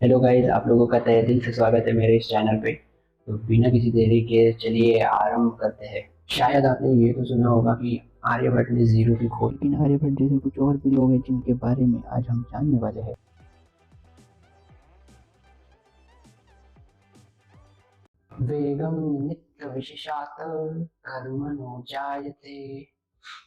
Hello guys, आप लोगों का तहे दिल से स्वागत है मेरे इस चैनल पे। तो बिना किसी देरी के चलिए आरंभ करते हैं। शायद आपने ये तो सुना होगा कि आर्यभट्ट ने जीरो की खोज, लेकिन आर्यभट्ट जैसे कुछ और भी लोग हैं जिनके बारे में आज हम जानने वाले हैं। वेगम नित्य विशेषात कर्मणो जायते,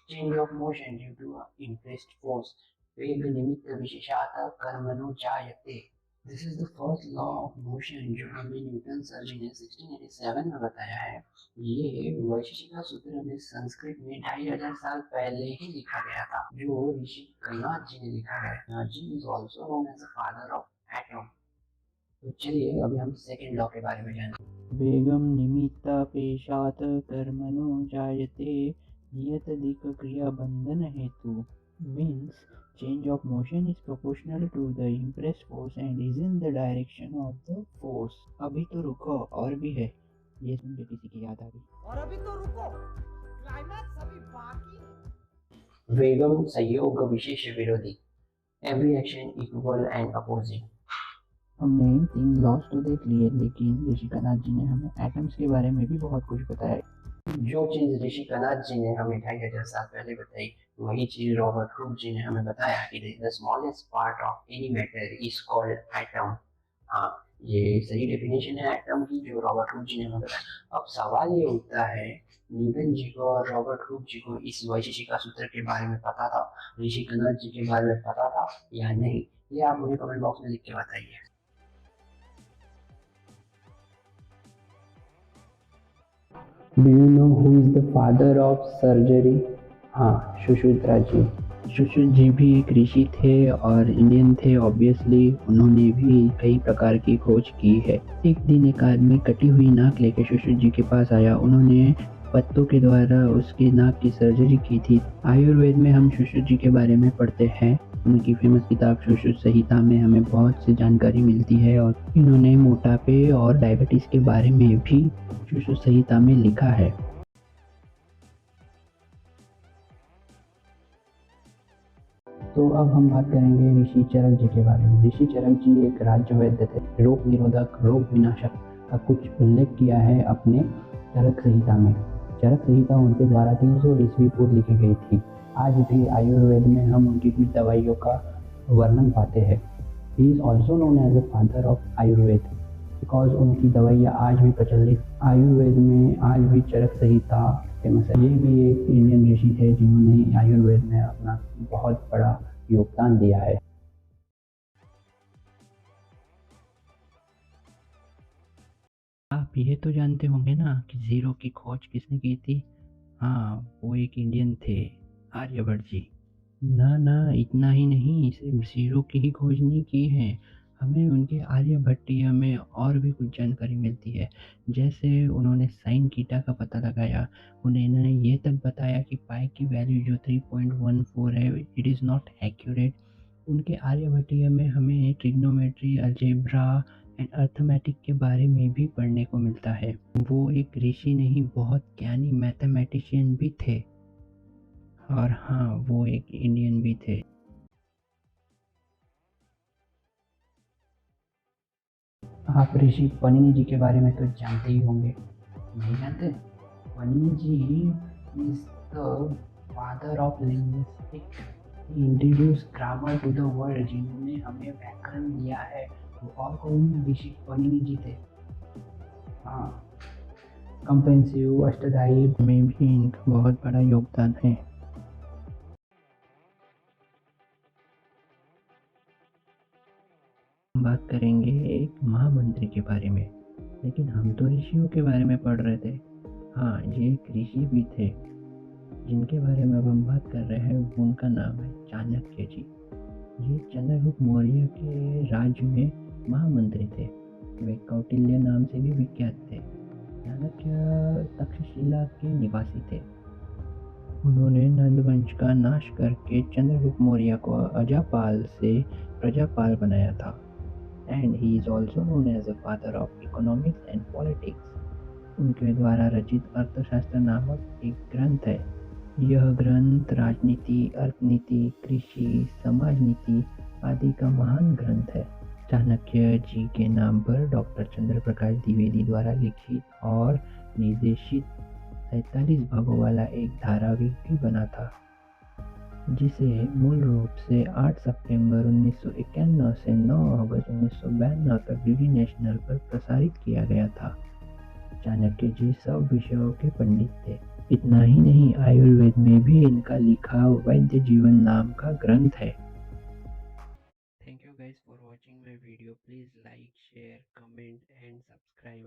change of motion due to impressed force. वेग निमित्त विशेषात कर्मणो जायते। This is the first law of motion जो हमें न्यूटन सर जी ने 1687 में बताया है। ये वैशिष्टिका सूत्र हमें संस्कृत में 2500 साल पहले ही लिखा गया था, जो ऋषि कणाद जी ने लिखा है। Kanad ji is also known as the father of atom. तो चलिए अभी हम सेकेंड लॉ के बारे में जानते हैं। वेगम निमित्तापेशात् कर्मणो जायते, नियतधिक क्रिया बंधन हेतु। Means change of motion is proportional to the impressed force and is in the direction of the force। अभी तो रुको, और भी है। ये सुन के किसी की याद आ गई। और अभी तो रुको, क्लाइमैक्स अभी बाकी है। वेगम संयोग विशेष विरोधी। Every action equal and opposing. हमने 3 लॉस तो देख लिए, लेकिन ऋषि कणाद जी ने हमें एटम्स के बारे में भी बहुत कुछ बताया। जो चीज ऋषि कणाद जी ने हमें 2500 साल पहले बताई, वही चीज रॉबर्ट हुक जी ने हमें बताया कि the smallest part of any matter is called atom. हाँ, ये सही डेफिनेशन है एटम की जो रॉबर्ट हुक जी ने हमें बताया। अब सवाल ये उठता है, न्यूटन जी को और रॉबर्ट हुक जी को इस वैशिष्टिका सूत्र के बारे में पता था, ऋषि कणाद जी के बारे में पता था या नहीं? ये आप मुझे कमेंट बॉक्स में लिख के बताइए। Do you know who is the father of surgery? हाँ, सुश्रुता जी। सुश्रुत जी भी एक ऋषि थे और इंडियन थे ऑब्वियसली। उन्होंने भी कई प्रकार की खोज की है। एक दिन एक आदमी कटी हुई नाक लेकर सुश्रुत जी के पास आया। उन्होंने पत्तों के द्वारा उसके नाक की सर्जरी की थी। आयुर्वेद में हम सुश्रुत जी के बारे में पढ़ते हैं। उनकी फेमस किताब सुश्रुत संहिता में हमें बहुत सी जानकारी मिलती है और इन्होंने मोटापे और डायबिटीज के बारे में भी सुश्रुत संहिता में लिखा है। तो अब हम बात करेंगे ऋषि चरक जी के बारे में। ऋषि चरक जी एक राज्य वैद्य थे। रोग निरोधक, रोग विनाशक का कुछ उल्लेख किया है अपने चरक संहिता में। चरक संहिता उनके द्वारा 300 ईस्वी पूर्व लिखी गई थी। आज भी आयुर्वेद में हम उनकी कुछ दवाइयों का वर्णन पाते हैं। He is also known as a father of Ayurveda because उनकी दवाइयाँ आज भी प्रचलित। आयुर्वेद में आज भी चरक संहिता फेमस है। ये भी एक इंडियन ऋषि थे जिन्होंने आयुर्वेद में अपना बहुत बड़ा योगदान दिया है। आप ये तो जानते होंगे ना कि जीरो की खोज किसने की थी? हाँ, वो एक इंडियन थे, आर्यभट्ट जी। ना, इतना ही नहीं, सिर्फ जीरो की ही खोज नहीं की है। हमें उनके आर्यभट्टीय में और भी कुछ जानकारी मिलती है। जैसे उन्होंने साइन थीटा का पता लगाया। उन्होंने ये तक बताया कि पाई की वैल्यू जो 3.14 है, इट इज़ नॉट एक्यूरेट। उनके आर्यभट्टीय में हमें ट्रिग्नोमेट्री, अलजेब्रा एंड अर्थमेटिक के बारे में भी पढ़ने को मिलता है। वो एक ऋषि नहीं, बहुत ज्ञानी मैथमेटिशियन भी थे। और हाँ, वो एक इंडियन भी थे। आप ऋषि पनिनी जी के बारे में तो जानते ही होंगे, नहीं जानते? Panini ji is the father of linguistic. He introduce grammar to the world. जिन्होंने हमें व्याकरण दिया है वो और कौन? ऋषि पनिनी जी थे। हाँ, कंप्रेहेंसिव अष्टधाई में भी इनका बहुत बड़ा योगदान है। हम बात करेंगे एक महामंत्री के बारे में, लेकिन हम तो ऋषियों के बारे में पढ़ रहे थे। हाँ, ये एक ऋषि भी थे जिनके बारे में अब हम बात कर रहे हैं। उनका नाम है चाणक्य जी। ये चंद्रगुप्त मौर्य के राज्य में महामंत्री थे। वे कौटिल्य नाम से भी विख्यात थे। चाणक्य तक्षशिला के निवासी थे। उन्होंने नंद वंश का नाश करके चंद्रगुप्त मौर्य को अजापाल से प्रजापाल बनाया था। And he is also known as a father of economics and politics. उनके द्वारा रचित अर्थशास्त्र नामक एक ग्रंथ है। यह ग्रंथ राजनीति, अर्थनीति, कृषि, समाज नीति आदि का महान ग्रंथ है। चाणक्य जी के नाम पर डॉक्टर चंद्र प्रकाश द्विवेदी द्वारा लिखित और निर्देशित 47 भागों वाला एक धारावाहिक भी बना था, जिसे मूल रूप से 8 सितंबर 1991 से 9 अगस्त 1992 तक डीडी नेशनल पर प्रसारित किया गया था। चाणक्य जी सब विषयों के पंडित थे। इतना ही नहीं, आयुर्वेद में भी इनका लिखा वैद्य जीवन नाम का ग्रंथ है। Thank you guys for watching my video. Please like, share, comment and subscribe.